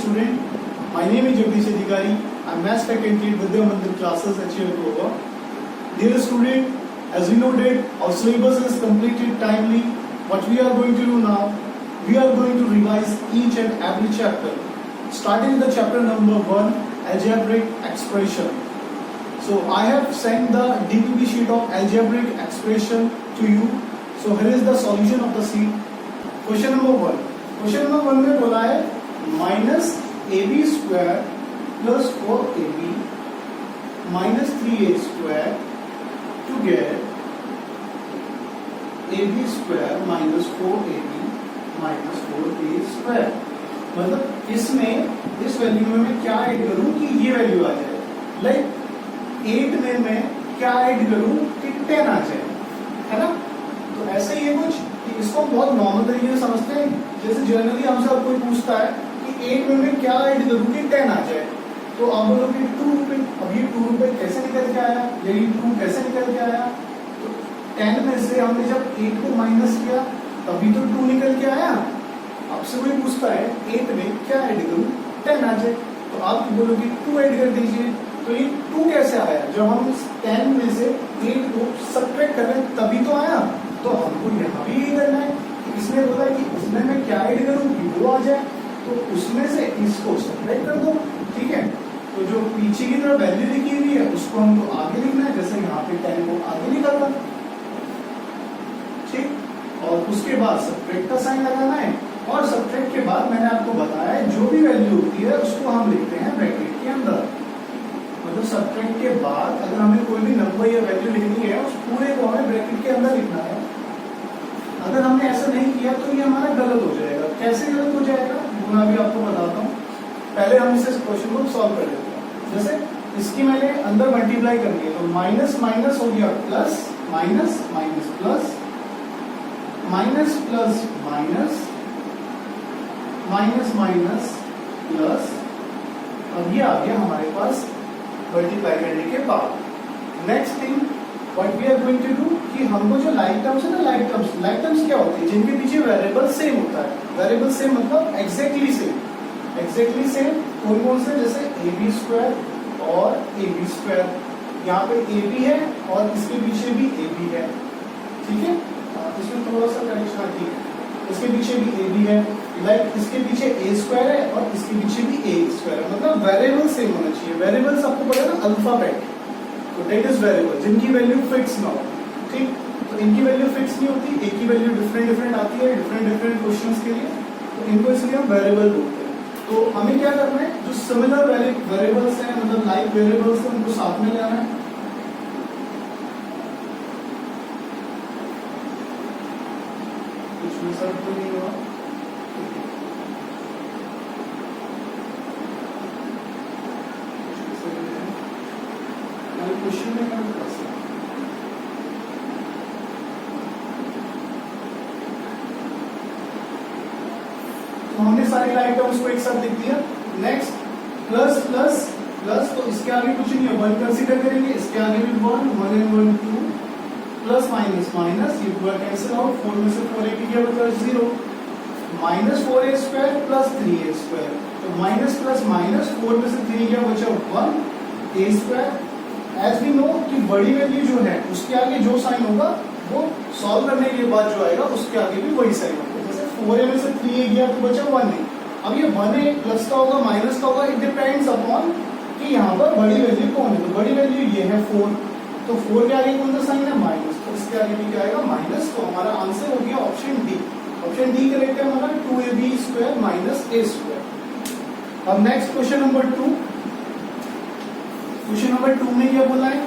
student, my name is Jagdish Adhikari. I am maths faculty at Vidya Mandir classes at Chirapova. Dear student, as we know that our syllabus is completed timely, what we are going to do now, we are going to revise each and every chapter. Starting the chapter number 1, algebraic expression. So I have sent the DPP sheet of algebraic expression to you. So here is the solution of the sheet. Question number 1. Question number 1 में बोला है minus AB square plus 4AB minus 3A square to get AB square minus 4AB minus 4A square. मतलब इसमें इस value में मैं क्या add करूं कि ये वैल्यू आ जाए. लाइक 8 में मैं क्या ऐड करूं कि 10 आ जाए, है ना. तो ऐसे ही है कुछ कि इसको बहुत नॉर्मल तरीके से समझते हैं. जैसे जनरली हमसे अब कोई पूछता है कि 8 में मैं क्या ऐड करूं कि 10 आ जाए, तो आप बोलोगे 2 रुपए. अब ये 2 रुपए कैसे निकल के आया, यही 2 कैसे निकल के आया. तो 10 में से हमने जब 8 को माइनस किया तभी तो 2 निकल के आया. आपसे कोई पूछता है 8 में क्या ऐड करूं 10 आ जाए, तो आप बोलोगे 2 ऐड कर दीजिए. तो ये 2 कैसे आया, जब हम 10 में से 8 को सब्ट्रैक्ट कर रहे हैं तभी तो आया. तो हमको यहाँ भी यही करना है. इसने बोला कि इसमें मैं क्या ऐड करूं कि वो आ जाए, तो उसमें से इसको सब्ट्रैक्ट कर दो. ठीक है. तो जो पीछे की तरफ वैल्यू लिखी हुई है उसको हमको आगे लिखना है. जैसे यहाँ पे 10 को आगे लिखा था. ठीक. और उसके बाद सब्ट्रैक्ट का साइन लगाना है. और सब्ट्रैक्ट के बाद मैंने आपको बताया है जो भी वैल्यू होती है उसको हम लिखते हैं ब्रैकेट के अंदर. मतलब सब्ट्रैक्ट के बाद अगर हमें कोई भी नंबर या वैल्यू लिखनी है उस पूरे को हमें ब्रैकेट के अंदर लिखना है. अगर हमने ऐसा नहीं किया तो ये हमारा गलत हो जाएगा. कैसे गलत हो जाएगा वो मैं अभी आपको बताता हूँ. पहले हम इस क्वेश्चन को सॉल्व कर लेते हैं. जैसे इसकी मैंने अंदर मल्टीप्लाई करनी है तो माइनस माइनस हो गया plus, minus minus plus, minus plus minus, minus minus plus. अब ये आ गया हमारे पास मल्टीप्लाई करने के बाद. Next thing what we are going to do कि हमको जो लाइक टर्म्स है ना, लाइक टर्म्स क्या होती है जिनके पीछे वेरिएबल सेम होता है. वेरिएबल सेम मतलब एग्जैक्टली सेम. एग्जैक्टली सेम कौन कौन से, जैसे AB स्क्वायर और AB स्क्वायर. यहाँ पे AB है और इसके पीछे भी AB है. ठीक है. इसमें थोड़ा सा करेक्शन ठीक है. इसके पीछे भी AB है. लाइक इसके पीछे A स्क्वायर है और इसके पीछे भी A स्क्वायर है. मतलब वेरिएबल सेम होना चाहिए. वेरिएबल्स आपको पता है ना, अल्फाबेट. तो दैट इज वेरिएबल जिनकी वैल्यू फिक्स ना हो. ठीक. तो इनकी वैल्यू फिक्स नहीं होती, एक की वैल्यू डिफरेंट डिफरेंट आती है डिफरेंट डिफरेंट क्वेश्चंस के लिए. तो इनको इसलिए हम वेरिएबल बोलते हैं. तो हमें क्या करना है, जो सिमिलर वेरिएबल्स हैं मतलब लाइक वेरिएबल्स हैं उनको साथ में लाना है. कुछ मिसअप तो नहीं हुआ. क्वेश्चन में क्या कर सकते हैं. तो हमने सारे लाइक टर्म्स को एक साथ लिख दिया. नेक्स्ट प्लस प्लस प्लस, तो इसके आगे कुछ नहीं है, 1 कंसीडर करेंगे. इसके आगे भी 1 एंड 1 2 प्लस माइनस माइनस, ये पूरा कैंसिल आउट. 4 में से 4 एक गया बचा 0. Minus 4A square plus 3A square. तो माइनस प्लस माइनस 4 में से 3 गया बचा 1A square. As we know कि बड़ी वैल्यू जो है उसके आगे जो साइन होगा वो सॉल्व करने के बाद जो आएगा उसके आगे भी वही साइन होगा. जैसे 4A में से 3A गया तो बचा 1A. अब ये 1A प्लस का होगा माइनस का होगा, इट डिपेंड्स अपॉन कि यहाँ पर बड़ी वैल्यू कौन है. तो बड़ी वैल्यू ये है 4. तो 4 के आगे कौन सा साइन है, माइनस. तो इसके आगे भी क्या आएगा, माइनस. तो हमारा आंसर हो गया option D. Option D correct है हमारा 2AB square minus A square. अब next question number 2. Question number 2 में क्या बोला है,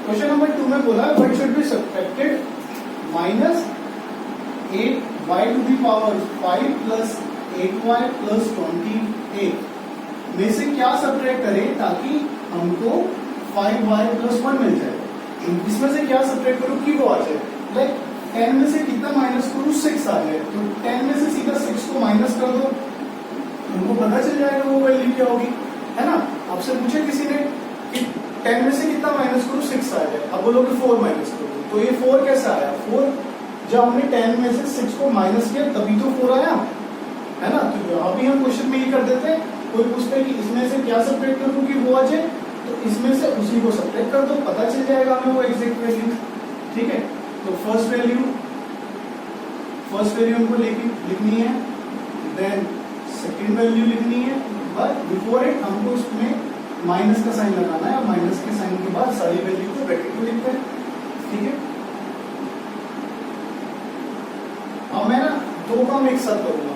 क्वेश्चन नंबर 2 में बोला what should be subtracted minus 8y to the power 5 plus 8y plus 28 में से क्या सब्ट्रैक्ट करें ताकि हमको 5y प्लस 1 मिल जाए. इसमें से क्या सब्ट्रैक्ट करूं कि वो आ जाए. लाइक 10 में से कितना माइनस करूं, 6 आ जाए. तो 10 में से सीधा 6 को माइनस कर दो, उनको पता चल जाएगा वो वैल्यू क्या होगी, है ना. आपसे पूछे किसी ने कि 10 में से कितना माइनस करो 6 आ जाए. अब बोलोगे 4 माइनस करो, तो ये 4 कैसा आया, 4 जब हमने 10 में से 6 को माइनस किया तभी तो 4 आया, है ना। तो यहाँ भी हम क्वेश्चन में ये कर देते हैं, कोई पूछता है कि इसमें से क्या सब्ट्रैक्ट करूँ कि वो आ जाए, तो इसमें से उसी को सब्ट्रैक्ट कर दो, पता चल जाएगा हमें वो एग्जैक्ट वैल्यू। ठीक है, तो फर्स्ट वैल्यू हमको लिखनी है, देन सेकेंड वैल्यू लिखनी है, बट बिफोर इट हमको उसमें माइनस का साइन लगाना है, और माइनस के साइन के बाद सारी वैल्यू को ब्रैकेट में लिखते हैं। ठीक है, अब मैं ना दो काम एक साथ करूंगा,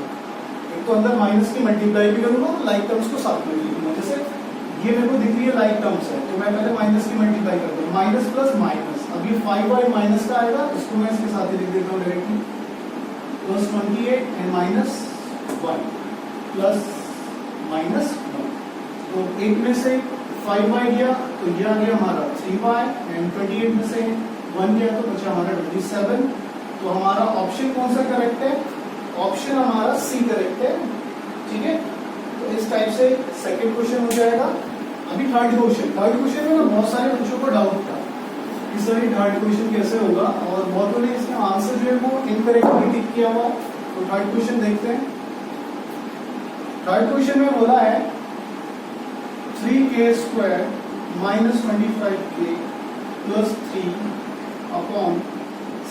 एक तो अंदर माइनस की मल्टीप्लाई भी करूंगा, लाइक टर्म्स को साथ में लिखूंगा। जैसे ये मेरे को दिख रही है लाइक टर्म्स है, तो मैं पहले माइनस की मल्टीप्लाई करता हूँ, माइनस प्लस माइनस, अब ये 5y माइनस का आएगा, इसको मैं इसके साथ ही लिख देता हूँ directly, plus 28 and minus 1 plus minus 1। तो 8 में से 5y गया तो ये आ गया हमारा 3y, एंड 28 में से 1 गया तो बचा हमारा 27। तो हमारा ऑप्शन कौन सा करेक्ट है? ऑप्शन हमारा सी करेक्ट है। ठीक है, तो इस टाइप से सेकंड क्वेश्चन हो जाएगा। अभी थर्ड क्वेश्चन में ना बहुत सारे बच्चों को डाउट था कि सर ये थर्ड क्वेश्चन कैसे होगा, और बहुतों ने इसका आंसर जो है वो इनकरेक्टली टिक किया हुआ। तो थर्ड क्वेश्चन देखते हैं। थर्ड क्वेश्चन में बोला है 3k² minus 25k plus 3 upon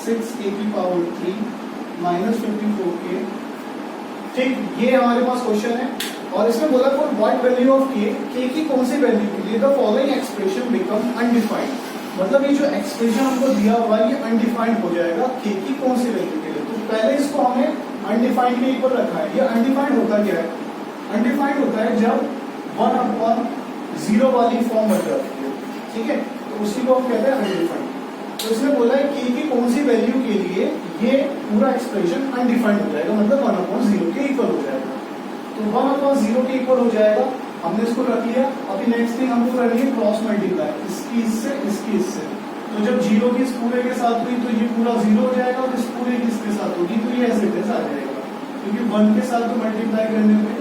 6k की पावर 3 माइनस 54k। ठीक, ये हमारे पास क्वेश्चन है, और इसमें बोला for what value of k की कौन सी वैल्यू के लिए the following expression become undefined. मतलब ये जो एक्सप्रेशन हमको दिया हुआ है ये अनडिफाइंड हो जाएगा k की कौन सी वैल्यू के लिए। तो पहले इसको हमने अनडिफाइंड के ऊपर रखा है। ये अनडिफाइंड होता क्या है? अनडिफाइंड होता है जब 1/0 वाली फॉर्म बन जाती है। ठीक है, तो उसी को हम कहते हैं अनडिफाइंड। तो इसने बोला है k की कौन सी वैल्यू के लिए ये पूरा एक्सप्रेशन अनडिफाइंड हो जाएगा, मतलब 1/0 के इक्वल हो जाएगा। तो 1/0 के इक्वल हो जाएगा, हमने इसको रख लिया। अभी नेक्स्ट थिंग हमको करनी है क्रॉस मल्टीप्लाई, इसकी इससे। तो जब 0 की इस पूरे के साथ हुई तो ये पूरा 0 हो जाएगा, और इस पूरे की इसके साथ होगी तो ये एज इट इज आ जाएगा, क्योंकि 1 के साथ तो मल्टीप्लाई करने पे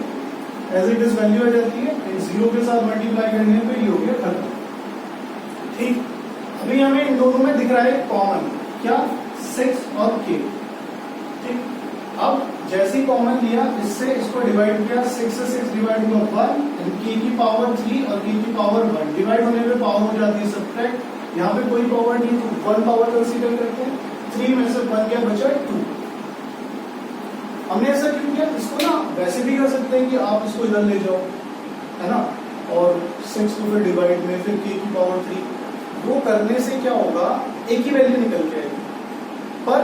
एज इट इज वैल्यू आ जाती है, 0 के साथ मल्टीप्लाई करने पे ये हो गया खत्म। ठीक, अभी हमें इन दोनों में दिख रहा है कॉमन, क्या? 6 और k। ठीक, अब जैसे ही कॉमन लिया, इससे इसको डिवाइड किया, 6 से 6 डिवाइड हुआ 1, k की पावर 3 और k की पावर 1, डिवाइड होने पे पावर हो जाती है सब्ट्रैक्ट। यहाँ पे कोई पावर नहीं तो 1 पावर कंसीडर करते हैं। 3 में से 1 गया, बचा 2। हमने ऐसा क्यों किया? इसको ना वैसे भी कर सकते हैं कि आप इसको इधर ले जाओ, है ना, और 6 को फिर डिवाइड में फिर k की पावर 3, वो करने से क्या होगा, एक ही वैल्यू निकल के आएगी। पर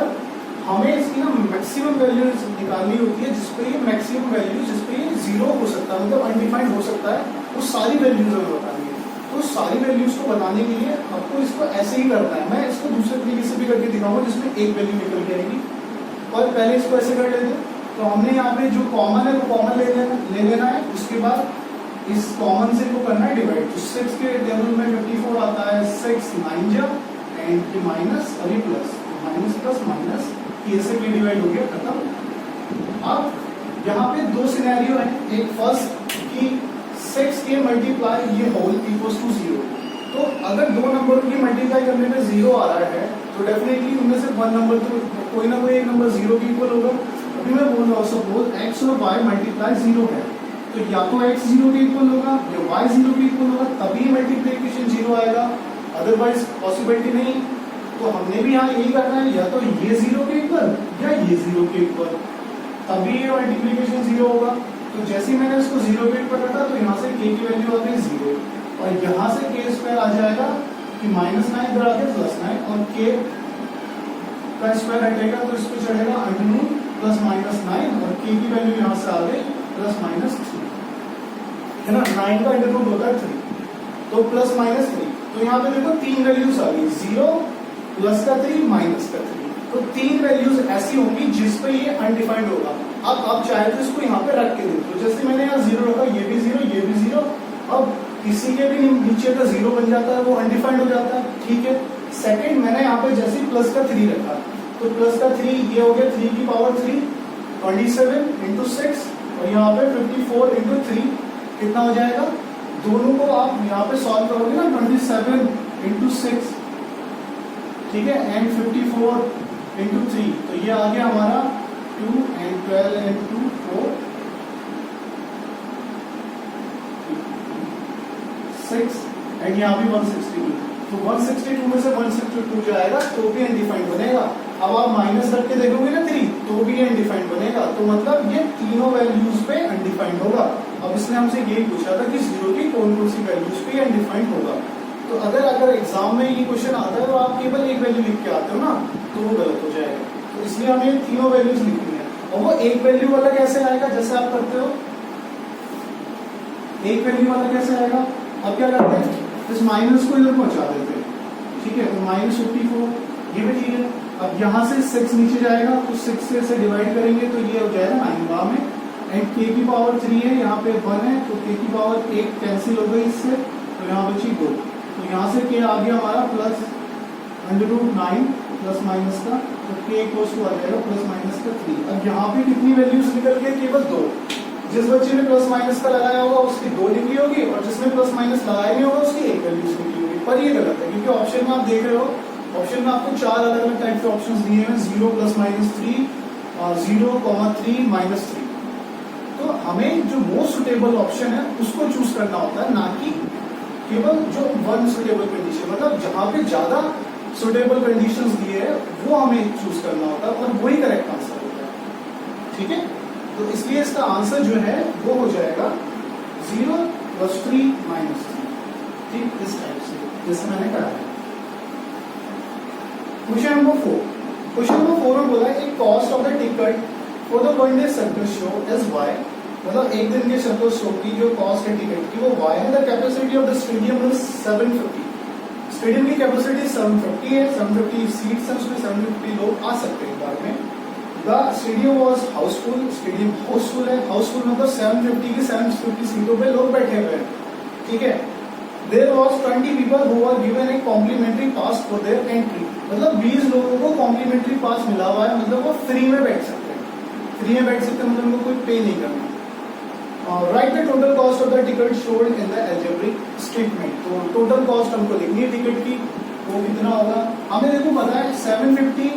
हमें इसकी ना मैक्सिमम वैल्यू निकालनी होती है, जिसपे ये मैक्सिमम वैल्यू, जिसपे ये 0 हो सकता है, मतलब अनडिफाइंड हो सकता है, वो सारी वैल्यूज हमें बतानी है। तो सारी वैल्यूज को बताने के लिए आपको इसको ऐसे ही करना है। मैं इसको दूसरे तरीके से भी करके दिखाऊंगा, जिसमें एक वैल्यू निकल के आएगी। और पहले इसको ऐसे कर लेते हैं। तो हमने यहाँ पे जो कॉमन है वो कॉमन ले लेना है, उसके बाद इस कॉमन से को करना है डिवाइड। तो 6 के टेबल में 54 आता है, 6 9 जा एंड माइनस और ये प्लस, माइनस प्लस माइनस, ये से के डिवाइड हो गया, खत्म। अब यहाँ पे दो सिनेरियो है, एक फर्स्ट कि 6 के मल्टीप्लाई ये होल इक्वल्स टू 0। तो अगर दो नंबर की मल्टीप्लाई करने में 0 आ रहा है तो डेफिनेटली उनमें से वन नंबर तो कोई ना कोई एक नंबर 0 के इक्वल होगा। अभी मैं बोल रहा हूँ सपोज x और y मल्टीप्लाई 0 है, तो या तो x 0 के इक्वल होगा या y 0 के इक्वल होगा, तभी मल्टीप्लिकेशन 0 आएगा, अदरवाइज पॉसिबिलिटी नहीं। तो हमने भी यहाँ यही करना है, या तो ये 0 के इक्वल या ये 0 के इक्वल, तभी ये मल्टीप्लिकेशन 0 होगा। तो जैसे ही मैंने इसको 0 के इक्वल रखा तो यहाँ से k की वैल्यू आ गई 0, और यहाँ से k स्क्वायर आ जाएगा कि -9 इधर आके +9, और k का स्क्वायर हटेगा तो इस पे चढ़ेगा अंडररूट प्लस -9, और k की वैल्यू यहाँ से आ गई +-3, है ना। 9 का अंडररूट होता है 3, तो +-3। तो यहाँ पे देखो 3 वैल्यूज आ गई, 0 +3 -3। तो 3 वैल्यूज ऐसी होंगी जिस पे ये अनडिफाइंड होगा। अब आप चाहे तो इसको यहाँ पे रख के दे, तो जैसे मैंने यहाँ 0 रखा, ये भी 0, ये भी 0। अब किसी के भी नीचे का 0 बन जाता है, वो अनडिफाइंड हो जाता है, ठीक है। सेकंड, मैंने यहाँ पे जैसे प्लस का 3 रखा, तो प्लस का 3 ये हो गया 3 की पावर 3, 27 × 6, और यहाँ पे 54 × 3 कितना हो जाएगा। दोनों को आप यहाँ पे सॉल्व करोगे ना, 27 × 6, ठीक है, एंड 54 इंटू 3, तो ये आ गया हमारा 2 and 12 and 2 4 6 एंड यहाँ भी 162, तो 162 में से 162 जाएगा तो भी अनडिफाइंड बनेगा। अब आप माइनस करके देखोगे ना 3 तो भी अनडिफाइंड बनेगा, तो मतलब ये तीनों वैल्यूज पे अनडिफाइंड होगा। अब इसने हमसे यही पूछा था कि 0 की कौन कौन सी वैल्यूज पे अनडिफाइंड होगा। तो अगर एग्जाम में ये क्वेश्चन आता है तो आप केवल एक वैल्यू लिख के आते हो ना, तो वो गलत हो जाएगा। तो इसलिए हमें तीनों वैल्यूज लिखनी है। और वो एक वैल्यू वाला कैसे आएगा, जैसे आप करते हो एक वैल्यू वाला कैसे आएगा, अब क्या करते हैं, इस माइनस को इधर पहुंचा देते हैं, ठीक है, तो -54 ये भी ठीक है। अब यहाँ से 6 नीचे जाएगा तो 6 से डिवाइड करेंगे तो ये हो जाएगा 9 बार में, एंड k की पावर 3 है, यहाँ पे 1 है तो k की पावर 1 कैंसिल हो गई इससे, तो यहाँ बची 2, तो यहाँ से k आ गया हमारा प्लस √9 प्लस माइनस का, तो k इक्वल्स टू आ जाएगा प्लस माइनस का 3। अब यहाँ पे कितनी वैल्यूज निकल गई, केवल 2। जिस बच्चे ने प्लस माइनस का लगाया होगा उसकी 2 निकली होगी, और जिसने प्लस माइनस लगाया नहीं होगा उसकी 1 वैल्यूज निकली होगी। पर ये गलत है, क्योंकि ऑप्शन में आप देख रहे हो, ऑप्शन में आपको 4 अलग अलग टाइप के ऑप्शंस दिए हैं, 0 +-3 0, 3 -3। तो हमें जो मोस्ट सुटेबल ऑप्शन है उसको चूज करना होता है, ना कि केवल जो वन सुटेबल कंडीशन, मतलब जहां पे ज्यादा सुटेबल कंडीशंस दिए है वो हमें चूज करना होता है, और वही करेक्ट आंसर होता है, ठीक है। तो इसलिए इसका आंसर जो है वो हो जाएगा 0 + 3 -3, ठीक, इस टाइप से जैसे मैंने कहा है। क्वेश्चन नंबर 4 में बोला है cost of the ticket for the 1 day circle show is y, मतलब एक दिन के सर्कल शो की जो कॉस्ट है टिकट की वो y है। The capacity of the stadium is 750, stadium की कैपेसिटी 750 है, 750 सीट्स है, उसमें 750 लोग आ सकते हैं बार में। The stadium was Housefull, stadium Housefull है, हाउसफुल मतलब 750 की 750 सीटों पे लोग बैठे हुए हैं, ठीक है। There was 20 people who were given a complimentary pass for their entry, मतलब 20 लोगों को कॉम्प्लीमेंट्री पास मिला हुआ है, मतलब वो फ्री में बैठ सकते हैं, फ्री में बैठ सकते हैं मतलब उनको कोई पे नहीं करना। Right the total cost of the ticket showed in the algebraic statement, तो टोटल कॉस्ट हमको लिखनी है टिकट की, वो कितना होगा। हमें देखो पता है 750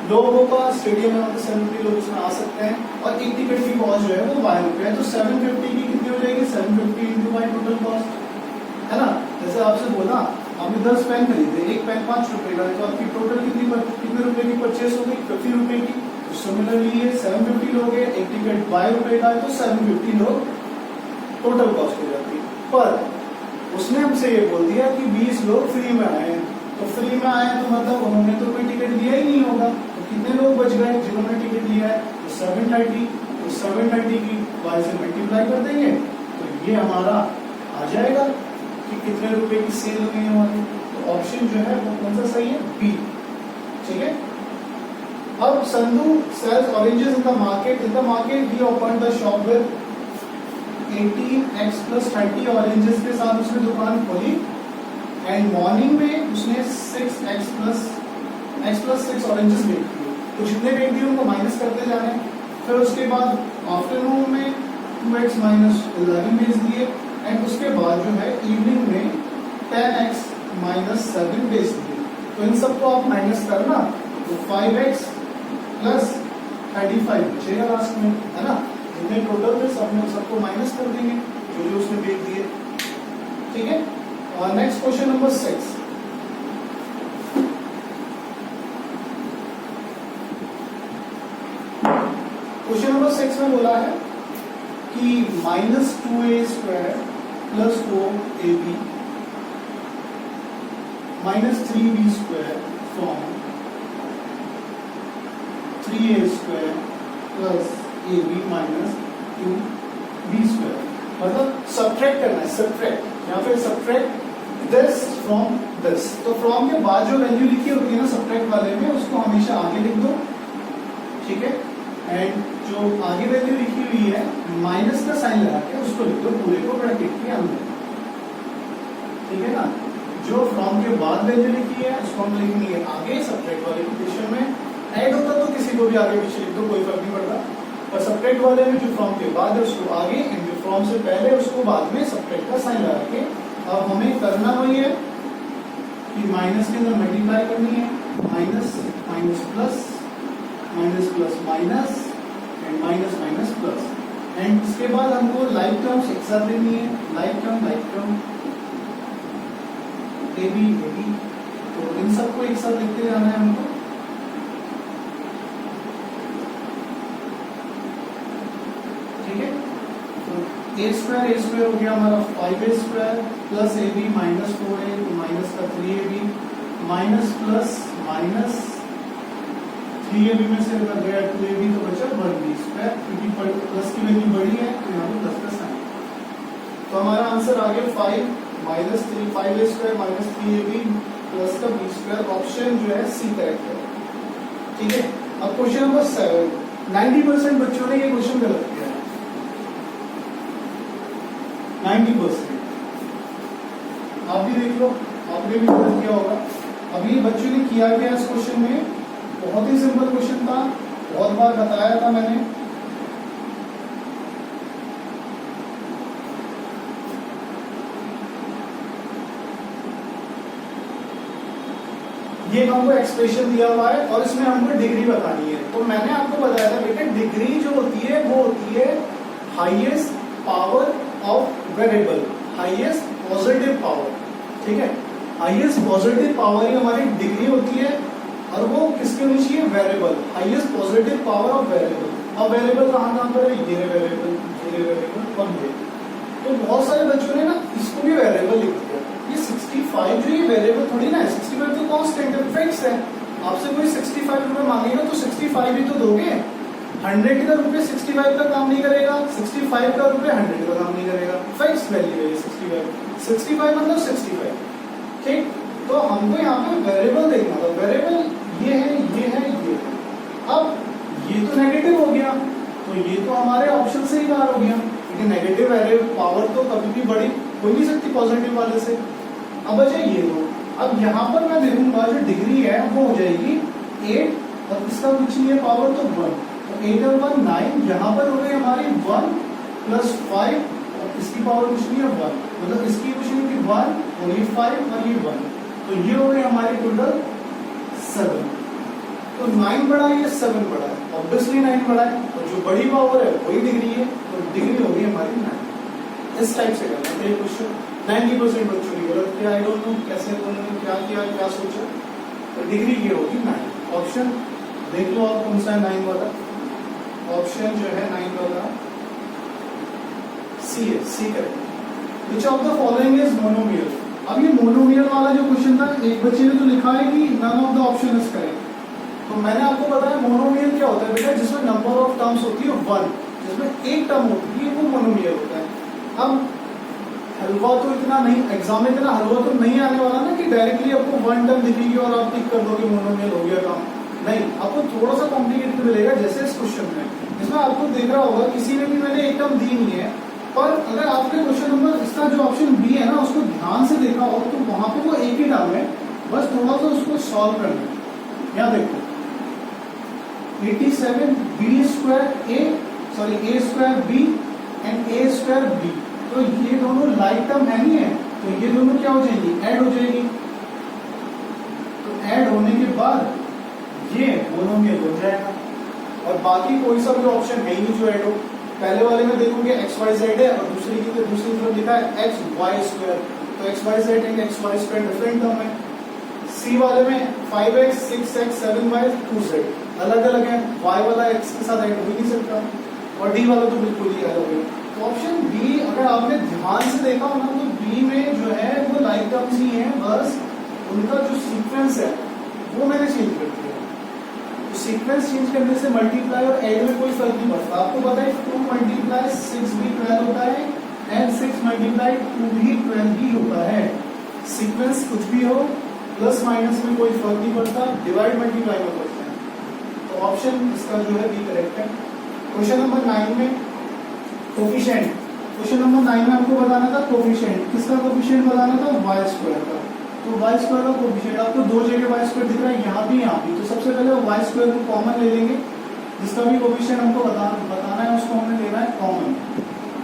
लोगों का स्टेडियम में, मतलब 750 लोग उसमें आ सकते हैं, और एक टिकट की कॉस्ट जो है वो ₹12 है, तो 750 की कितनी हो जाएगी, 750 इंटू बाई टोटल कॉस्ट, है ना। जैसे आपसे बोला आपने 10 पेन खरीदे, एक पेन ₹5 का, तो आपकी टोटल कितने रुपए की परचेस हो गई, ₹50 की। तो सिमिलरली ये 750 लोग है, एक टिकट ₹12 का है, तो 750 लोग टोटल कॉस्ट हो जाती है। पर उसने हमसे ये बोल दिया कि 20 लोग फ्री में आए हैं, तो फ्री में आए तो मतलब उन्होंने तो कोई टिकट लिया ही नहीं होगा, तो कितने लोग बच गए जिन्होंने टिकट लिया है, तो 730, तो 730 की y से मल्टीप्लाई कर देंगे तो ये हमारा आ जाएगा कि कितने रुपए की सेल हुई है हमारी। तो ऑप्शन जो है वो कौन सा सही है, बी, ठीक है। अब Sandhu sells oranges in the market, he open the shop with 18x + 30 oranges के साथ उसने दुकान खोली, एंड मॉर्निंग में उसने 6x + 6 ऑरेंजेस बेच दिए, तो जितने बेच दिए उनको माइनस करते जाने, फिर उसके बाद आफ्टरनून में 2x - 11 बेच दिए, एंड उसके बाद जो है इवनिंग में 10x - 7 बेच दिए। तो इन सबको आप माइनस करना, तो 5x + 35 बचेगा लास्ट में, है ना। जितने टोटल थे सबको माइनस कर देंगे जो जो उसने बेच दिए, ठीक है। और next question number 6, question number 6 में बोला है कि -2a² + 4ab -3b² from 3a² + ab - 2b², मतलब सब्ट्रैक्ट करना है, सब्ट्रैक्ट या फिर सब्ट्रैक्ट दिस फ्रॉम दिस। तो फ्रॉम के बाद जो वैल्यू लिखी होती है ना सब्ट्रैक्ट वाले में, उसको हमेशा आगे लिख दो, ठीक है। एंड जो आगे वैल्यू लिखी हुई है माइनस का साइन लगा के उसको लिख दो पूरे को ब्रैकेट के अंदर, ठीक है ना। जो फ्रॉम के बाद वैल्यू लिखी है उसको हम लिखेंगे आगे सब्ट्रैक्ट वाले कंडीशन में। ऐड होता तो किसी को भी आगे पीछे लिख दो, कोई फर्क नहीं पड़ता, पर सब्ट्रैक्ट वाले में जो फ्रॉम के बाद है उसको आगे, एंड जो फ्रॉम से पहले उसको बाद में सब्ट्रैक्ट का साइन लगा के। अब हमें करना वही है कि माइनस के अंदर मल्टीप्लाई करनी है, minus minus plus minus and minus minus plus. And इसके बाद हमको लाइक टर्म्स एक साथ लेनी है, लाइक टर्म ए बी, तो इन सबको एक साथ लिखते जाना है हमको। ठीक है, तो ए स्क्वायर हो गया हमारा 5a² plus A B minus 4a, तो माइनस का 3ab minus plus minus 3ab में से अगर गया 2ab तो बचा 1b², क्योंकि प्लस की वैल्यू बड़ी है तो यहाँ पे प्लस का साइन। तो हमारा आंसर आ गया 5 minus 3 5a² minus 3ab plus का b²। ऑप्शन जो है सी करेक्ट है। ठीक है, अब क्वेश्चन नंबर 7। 90% बच्चों ने ये क्वेश्चन गलत किया है, 90%। आप भी देख लो, आपने भी गलत किया होगा। अभी बच्चों ने किया क्या इस क्वेश्चन में, बहुत ही सिंपल क्वेश्चन था, बहुत बार बताया था मैंने। ये हमको एक्सप्रेशन दिया हुआ है और इसमें हमको डिग्री बतानी है। तो मैंने आपको बताया था बेटा, डिग्री जो होती है वो होती है highest power of variable, highest positive power. ठीक है, हाईएस्ट पॉजिटिव पावर ही हमारी डिग्री होती है, और वो किसके होनी चाहिए, variable, highest positive power of variable. अब वेरिएबल कहाँ पर है, ये वेरिएबल और ये। तो बहुत सारे बच्चों ने ना इसको भी वेरिएबल लिख दिया। ये 65 जो ये वेरिएबल थोड़ी ना है, 65 तो कांस्टेंट है, फिक्स है। आपसे कोई 65 रुपए मांगेगा तो 65 ही तो दोगे। 100 का रुपए 65 का काम नहीं करेगा, 65 का रुपए 100 का काम नहीं करेगा। फिक्स वैल्यू है 65 मतलब 65। ठीक, तो हमको यहाँ पे वेरिएबल देखना था। वेरिएबल ये है, ये है, ये है। अब ये तो नेगेटिव हो गया, तो ये तो हमारे ऑप्शन से ही बाहर हो गया, क्योंकि नेगेटिव वेरिएबल पावर तो कभी भी बड़ी हो नहीं सकती पॉजिटिव वाले से। अब बचे ये दो। अब यहाँ पर मैं देखूंगा जो डिग्री है वो हो जाएगी 8 और इसका कुछ नहीं है पावर, तो 1। तो 8 और 1 9, यहाँ पर हो गई हमारी 1 प्लस 5 और इसकी पावर कुछ नहीं है 1, मतलब इसकी कुछ नहीं थी 1 और ये 5 और ये 1, तो ये हो गई हमारी टोटल 7। तो 9 बड़ा है, ये 7 बड़ा है, ऑब्वियसली 9 बड़ा है, तो जो बड़ी पावर है वही डिग्री है, तो डिग्री होगी हमारी 9। इस टाइप से करना है क्वेश्चन। 90% बच्चों ने गलत किया, आई डोंट नो कैसे उन्होंने क्या किया, क्या सोचा। तो डिग्री ये होगी 9। ऑप्शन देख लो आप कौन सा है 9 वाला। ऑप्शन जो है 9 वाला सी है, C correct. Which of the following is monomial. अब ये मोनोमियल वाला जो क्वेश्चन था, एक बच्चे ने तो लिखा है कि none of the option is correct. तो मैंने आपको बताया मोनोमियल क्या होता है बेटा, जिसमें नंबर ऑफ टर्म्स होती है 1, जिसमें एक टर्म होती है वो मोनोमियल होता है। अब हलवा तो इतना नहीं, एग्जाम में इतना हलवा तो नहीं आने वाला ना कि डायरेक्टली आपको 1 टर्म दिखेगी और आप टिक कर दोगे मोनोमियल हो गया काम। नहीं, आपको थोड़ा सा कॉम्प्लिकेटेड मिलेगा, जैसे इस क्वेश्चन में। इसमें आपको देख रहा होगा किसी ने भी मैंने एक टर्म दी नहीं है, पर अगर आपके क्वेश्चन नंबर इसका जो ऑप्शन बी है ना उसको ध्यान से देखा हो तो वहां पे वो एक ही टर्म है, बस थोड़ा सा उसको सॉल्व करना है। यहाँ देखो 87 a² b and a² b, तो ये दोनों लाइक टर्म है नहीं है, तो ये दोनों क्या हो जाएंगी, ऐड हो जाएगी। तो ऐड होने के बाद ये मोनोमियल हो जाएगा, और बाकी कोई सा भी ऑप्शन है ही नहीं जो ऐड हो। पहले वाले में देखोगे xyz है और दूसरी तरफ लिखा है xy², तो xyz and xy² different term है। सी वाले में 5x 6x 7y 2z अलग अलग है, y वाला x के साथ ऐड हो ही नहीं सकता, और डी वाला तो बिल्कुल ही अलग है। तो ऑप्शन बी अगर आपने ध्यान से देखा हो ना, तो बी में जो है वो लाइक टर्म्स ही है, बस उनका जो सीक्वेंस है वो मैंने चेंज कर दिया। तो सीक्वेंस चेंज करने से मल्टीप्लाई और ऐड में कोई फर्क नहीं पड़ता। आपको पता है 2 × 6 भी 12 होता है, एंड 6 × 2 भी 12 ही होता है। सीक्वेंस कुछ भी हो, प्लस माइनस में कोई फर्क नहीं पड़ता, डिवाइड मल्टीप्लाई में पड़ता है। तो ऑप्शन इसका जो है बी करेक्ट है। क्वेश्चन नंबर 9 में कोफिशिएंट, क्वेश्चन नंबर 9 में आपको बताना था कोफिशिएंट, किसका कोफिशिएंट बताना था, y² का। तो y² का कोफिशिएंट आपको दो जगह y² दिख रहा है, यहाँ भी यहाँ भी। तो सबसे पहले y² को कॉमन ले लेंगे, जिसका भी कोफिशिएंट हमको बताना है उसको हमने लेना है कॉमन।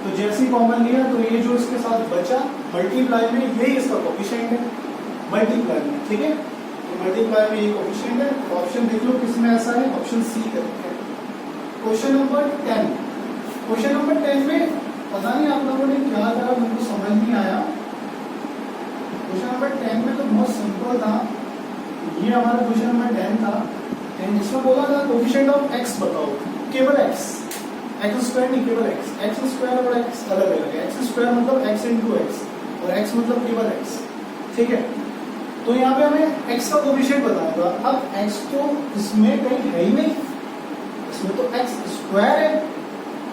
तो जैसे ही कॉमन लिया तो ये जो इसके साथ बचा मल्टीप्लाई में, यही इसका कोफिशिएंट है मल्टीप्लाई में। ठीक है, मल्टीप्लाई में ये कोफिशिएंट है। तो ऑप्शन देख लो किसमें ऐसा है, ऑप्शन सी करके है। क्वेश्चन नंबर 10, क्वेश्चन नंबर 10 में पता नहीं आप लोगों ने क्या करा, मुझको समझ नहीं आया। क्वेश्चन नंबर 10 में तो बहुत सिंपल था, ये हमारा क्वेश्चन नंबर 10 था। इसमें बोला था कोफिशिएंट ऑफ एक्स बताओ, केवल एक्स, एक्स स्क्वायर नहीं केवल एक्स। एक्स स्क्वायर और एक्स अलग अलग है, एक्स स्क्वायर मतलब एक्स इंटू एक्स और एक्स मतलब केवल एक्स, ठीक है। तो यहाँ पे हमें एक्स का कोफिशिएंट बताना था। अब एक्स तो इसमें कहीं है ही नहीं, इसमें तो एक्स स्क्वायर है,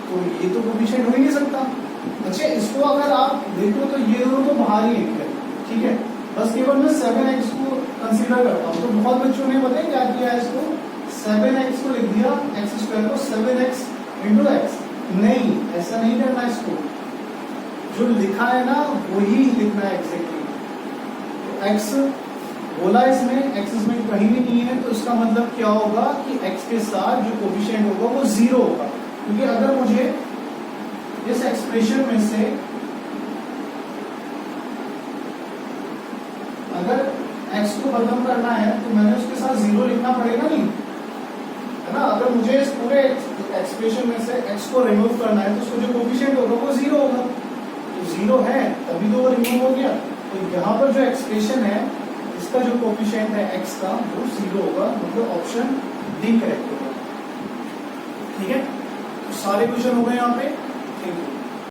तो ये तो कोफिशिएंट हो ही नहीं सकता। अच्छा, इसको अगर आप देखो तो ये दोनों तो बाहर ही है, ठीक है। बस केवल मैं 7x को कंसीडर करता हूँ। तो बहुत बच्चों ने पता है क्या किया है, इसको 7x को लिख दिया, एक्स स्क्वायर को 7x इंटू एक्स। नहीं, ऐसा नहीं करना, इसको जो लिखा है ना वही लिखना है एग्जैक्टली। तो एक्स बोला इसमें, एक्स इसमें कहीं भी नहीं है, तो इसका मतलब क्या होगा कि एक्स के साथ जो कोफिशिएंट होगा वो 0 होगा। क्योंकि अगर मुझे इस एक्सप्रेशन में से अगर x को खत्म करना है तो मैंने उसके साथ 0 लिखना पड़ेगा, नहीं है ना। अगर मुझे इस पूरे एक्सप्रेशन में से x को रिमूव करना है तो उसको जो कोफिशिएंट होगा वो 0 होगा। तो 0 है तभी तो वो रिमूव हो गया। तो यहाँ पर जो एक्सप्रेशन है इसका जो कोफिशिएंट है x का वो 0 होगा, मतलब ऑप्शन डी करेक्ट होगा, ठीक है। तो सारे क्वेश्चन हो गए यहाँ पे, थैंक यू।